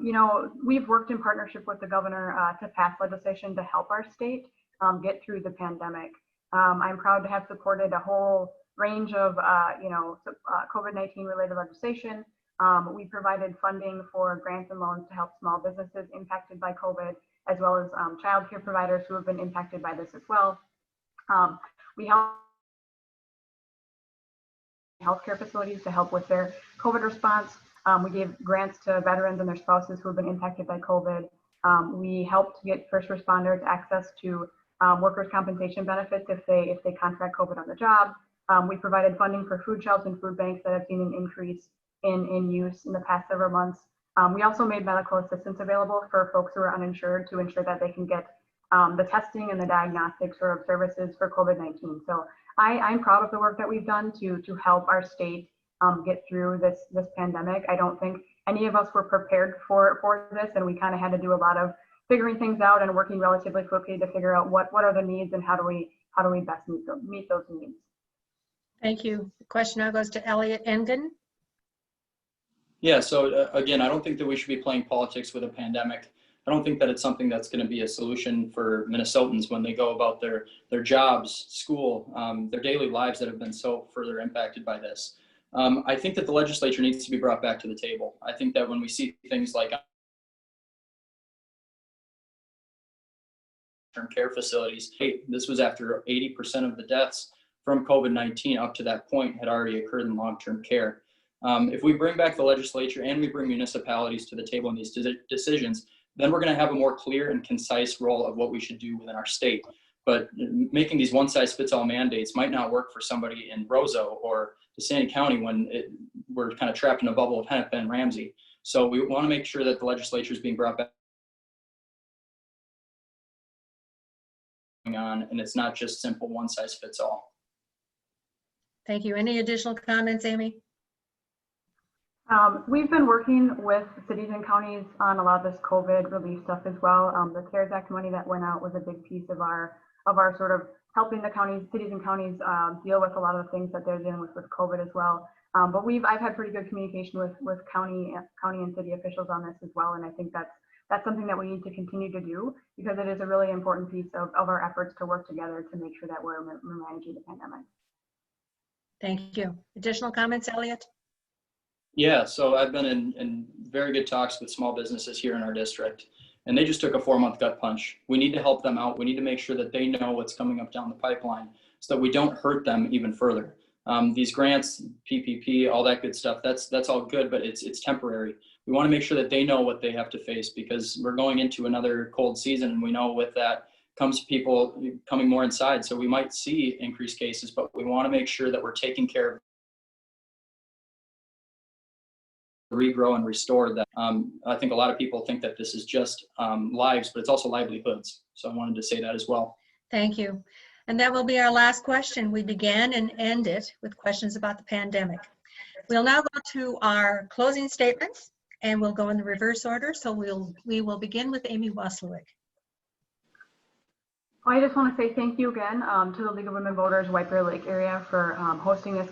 You know, we've worked in partnership with the governor to pass legislation to help our state get through the pandemic. I'm proud to have supported a whole range of, COVID-19 related legislation. We provided funding for grants and loans to help small businesses impacted by COVID, as well as childcare providers who have been impacted by this as well. We help healthcare facilities to help with their COVID response. We gave grants to veterans and their spouses who have been impacted by COVID. We helped get first responders access to workers' compensation benefits if they contract COVID on the job. We provided funding for food shelves and food banks that have seen an increase in use in the past several months. We also made medical assistance available for folks who are uninsured to ensure that they can get the testing and the diagnostics or services for COVID-19. So I'm proud of the work that we've done to help our state get through this pandemic. I don't think any of us were prepared for this, and we kind of had to do a lot of figuring things out and working relatively quickly to figure out what are the needs and how do we best meet those needs. Thank you. The question now goes to Elliott Engen. Yeah, so again, I don't think that we should be playing politics with a pandemic. I don't think that it's something that's going to be a solution for Minnesotans when they go about their jobs, school, their daily lives that have been so further impacted by this. I think that the legislature needs to be brought back to the table. I think that when we see things like long-term care facilities. This was after 80% of the deaths from COVID-19 up to that point had already occurred in long-term care. If we bring back the legislature and we bring municipalities to the table in these decisions, then we're going to have a more clear and concise role of what we should do within our state. But making these one-size-fits-all mandates might not work for somebody in Roseau or DeSantis County when we're kind of trapped in a bubble of Hennepin and Ramsey. So we want to make sure that the legislature is being brought back on, and it's not just simple one-size-fits-all. Thank you. Any additional comments, Amy? We've been working with cities and counties on a lot of this COVID relief stuff as well. The CARES Act money that went out was a big piece of our sort of helping the counties, cities and counties deal with a lot of the things that they're dealing with COVID as well. But I've had pretty good communication with county and city officials on this as well, and I think that's something that we need to continue to do because it is a really important piece of our efforts to work together to make sure that we're managing the pandemic. Thank you. Additional comments, Elliott? Yeah, so I've been in very good talks with small businesses here in our district, and they just took a 4-month gut punch. We need to help them out. We need to make sure that they know what's coming up down the pipeline so that we don't hurt them even further. These grants, PPP, all that good stuff, that's all good, but it's temporary. We want to make sure that they know what they have to face because we're going into another cold season, and we know with that comes people coming more inside. So we might see increased cases, but we want to make sure that we're taking care of regrow and restore that. I think a lot of people think that this is just lives, but it's also livelihoods. So I wanted to say that as well. Thank you. And that will be our last question. We began and end it with questions about the pandemic. We'll now go to our closing statements and we'll go in the reverse order. So we will begin with Amy Wazlawik. I just want to say thank you again to the League of Women Voters White Bear Lake area for hosting this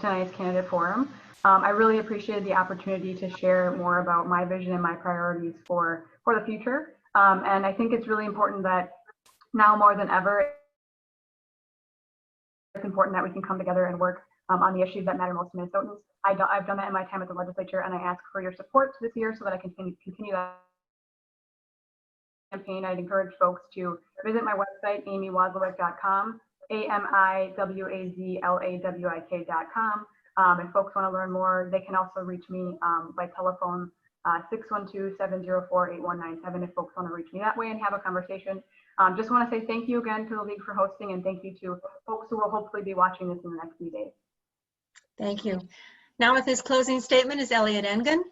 tonight's candidate forum. I really appreciated the opportunity to share more about my vision and my priorities for the future. And I think it's really important that now more than ever, it's important that we can come together and work on the issues that matter most to Minnesotans. I've done that in my time at the legislature, and I ask for your support this year so that I can continue that campaign. I'd encourage folks to visit my website, amywazlawik.com, AMIWAZLAWIK.com. If folks want to learn more, they can also reach me by telephone 612-704-8197 if folks want to reach me that way and have a conversation. Just want to say thank you again to the League for hosting, and thank you to folks who will hopefully be watching this in the next few days. Thank you. Now with his closing statement is Elliott Engen.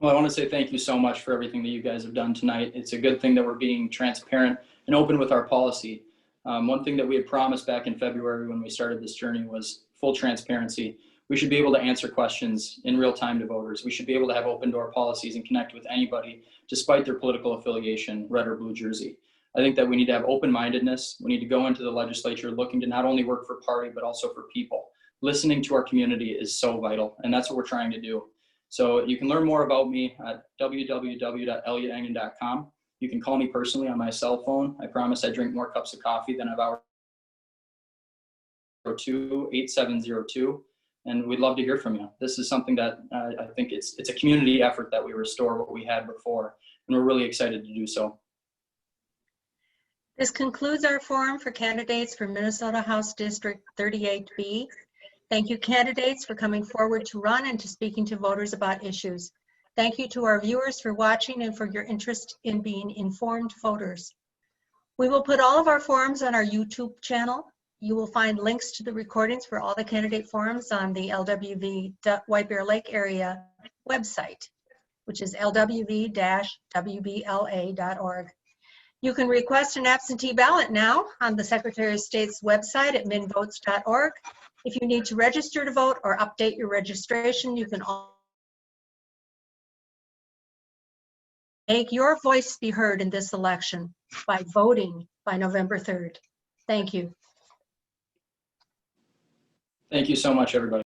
Well, I want to say thank you so much for everything that you guys have done tonight. It's a good thing that we're being transparent and open with our policy. One thing that we had promised back in February when we started this journey was full transparency. We should be able to answer questions in real time to voters. We should be able to have open door policies and connect with anybody despite their political affiliation, red or blue jersey. I think that we need to have open-mindedness. We need to go into the legislature looking to not only work for party, but also for people. Listening to our community is so vital, and that's what we're trying to do. So you can learn more about me at www.elliotengen.com. You can call me personally on my cell phone. I promise I drink more cups of coffee than I've hours. 8702, and we'd love to hear from you. This is something that I think it's a community effort that we restore what we had before, and we're really excited to do so. This concludes our forum for candidates for Minnesota House District 38B. Thank you, candidates, for coming forward to run and to speaking to voters about issues. Thank you to our viewers for watching and for your interest in being informed voters. We will put all of our forums on our YouTube channel. You will find links to the recordings for all the candidate forums on the LWV White Bear Lake area website, which is lwv-wbla.org. You can request an absentee ballot now on the Secretary of State's website at minvotes.org. If you need to register to vote or update your registration, you can make your voice be heard in this election by voting by November 3rd. Thank you. Thank you so much, everybody.